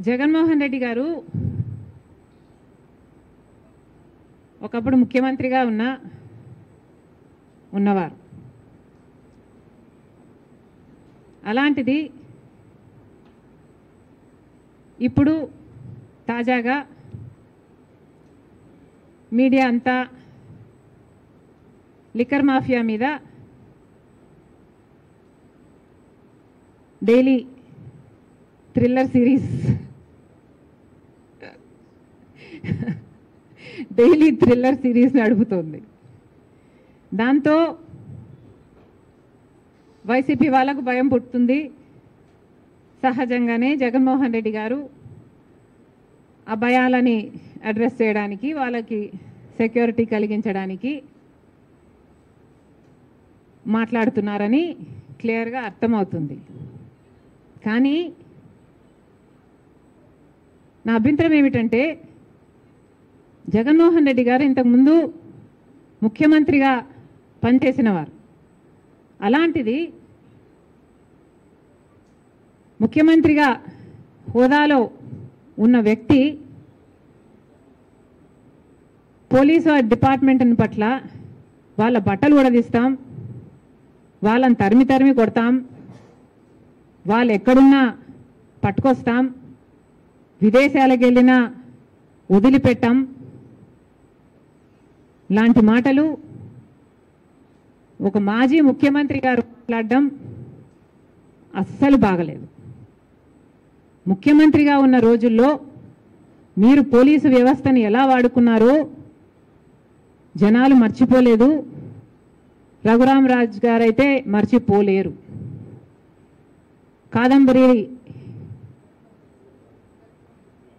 జగన్మోహన్ రెడ్డి గారు ఒకప్పుడు ముఖ్యమంత్రిగా ఉన్నవారు. అలాంటిది ఇప్పుడు తాజాగా మీడియా అంతా లిక్కర్ మాఫియా మీద డైలీ థ్రిల్లర్ సిరీస్ నడుపుతోంది. దాంతో వైసీపీ వాళ్ళకు భయం పుట్టుతుంది. సహజంగానే జగన్మోహన్ రెడ్డి గారు ఆ భయాలని అడ్రస్ చేయడానికి, వాళ్ళకి సెక్యూరిటీ కలిగించడానికి మాట్లాడుతున్నారని క్లియర్గా అర్థమవుతుంది. కానీ నా అభ్యంతరం ఏమిటంటే, జగన్మోహన్ రెడ్డి గారు ఇంతకుముందు ముఖ్యమంత్రిగా పనిచేసినవారు. అలాంటిది ముఖ్యమంత్రిగా హోదాలో ఉన్న వ్యక్తి పోలీసు డిపార్ట్మెంట్ పట్ల వాళ్ళ బట్టలు ఉడదీస్తాం, వాళ్ళని తరిమి కొడతాం, వాళ్ళు ఎక్కడున్నా పట్టుకొస్తాం, విదేశాలకు వెళ్ళినా వదిలిపెట్టాం లాంటి మాటలు ఒక మాజీ ముఖ్యమంత్రి గారు మాట్లాడడం అస్సలు బాగలేదు. ముఖ్యమంత్రిగా ఉన్న రోజుల్లో మీరు పోలీసు వ్యవస్థని ఎలా వాడుకున్నారో జనాలు మర్చిపోలేదు. రఘురామరాజు గారైతే మర్చిపోలేరు. కాదంబరి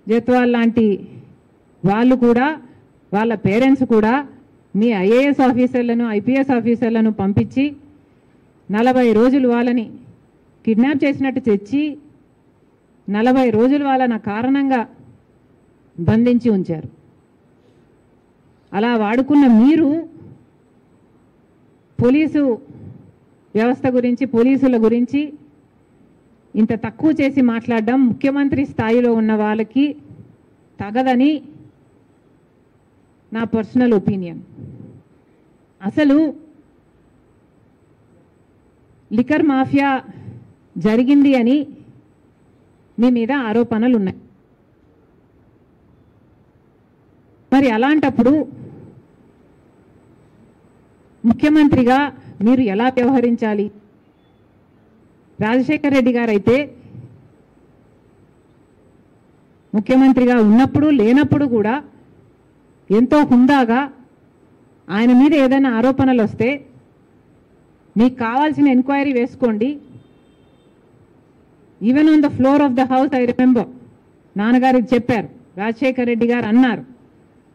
జైత్వాల్ లాంటి వాళ్ళు కూడా, వాళ్ళ పేరెంట్స్ కూడా మీ ఐఏఎస్ ఆఫీసర్లను, ఐపీఎస్ ఆఫీసర్లను పంపించి 40 రోజులు వాళ్ళని కిడ్నాప్ చేసినట్టు తెచ్చి 40 రోజులు వాళ్ళని కారణంగా బంధించి ఉంచారు. అలా వాడుకున్న మీరు పోలీసు వ్యవస్థ గురించి, పోలీసుల గురించి ఇంత తక్కువ చేసి మాట్లాడడం ముఖ్యమంత్రి స్థాయిలో ఉన్న వాళ్ళకి తగదని నా పర్సనల్ ఒపీనియన్. అసలు లిక్కర్ మాఫియా జరిగింది అని మీ మీద ఆరోపణలు ఉన్నాయి. మరి అలాంటప్పుడు ముఖ్యమంత్రిగా మీరు ఎలా వ్యవహరించాలి? రాజశేఖర్ రెడ్డి గారు అయితే ముఖ్యమంత్రిగా ఉన్నప్పుడు లేనప్పుడు కూడా ఎంతో హుందాగా ఆయన మీద ఏదైనా ఆరోపణలు వస్తే మీకు కావాల్సిన ఎంక్వైరీ వేసుకోండి. Even on the floor of the house I remember నాన్నగారికి చెప్పారు, రాజశేఖర్ రెడ్డి గారు అన్నారు,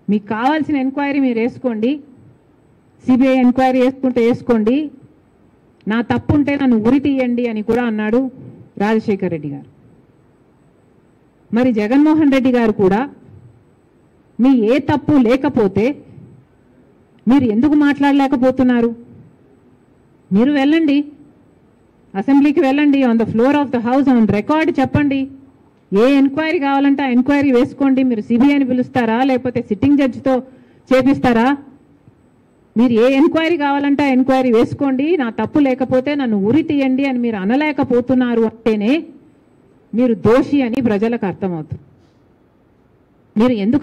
మీకు కావాల్సిన ఎంక్వైరీ మీరు వేసుకోండి, సిబిఐ ఎంక్వైరీ వేసుకోండి, నా తప్పు ఉంటే నన్ను ఉరి తీయండి అని కూడా అన్నాడు రాజశేఖర్ రెడ్డి గారు. మరి జగన్మోహన్ రెడ్డి గారు కూడా మీ ఏ తప్పు లేకపోతే మీరు ఎందుకు మాట్లాడలేకపోతున్నారు? మీరు వెళ్ళండి, అసెంబ్లీకి వెళ్ళండి, on the floor of the house on record చెప్పండి, ఏ ఎంక్వైరీ కావాలంటే ఆ ఎంక్వైరీ వేసుకోండి. మీరు సిబిఐని పిలుస్తారా, లేకపోతే సిట్టింగ్ జడ్జితో చేపిస్తారా? మీరు ఏ ఎంక్వైరీ కావాలంటే ఆ ఎంక్వైరీ వేసుకోండి, నా తప్పు లేకపోతే నన్ను ఉరి తీయండి అని మీరు అనలేకపోతున్నారు అంటేనే మీరు దోషి అని ప్రజలకు అర్థమవుతుంది. మీరు ఎందుకు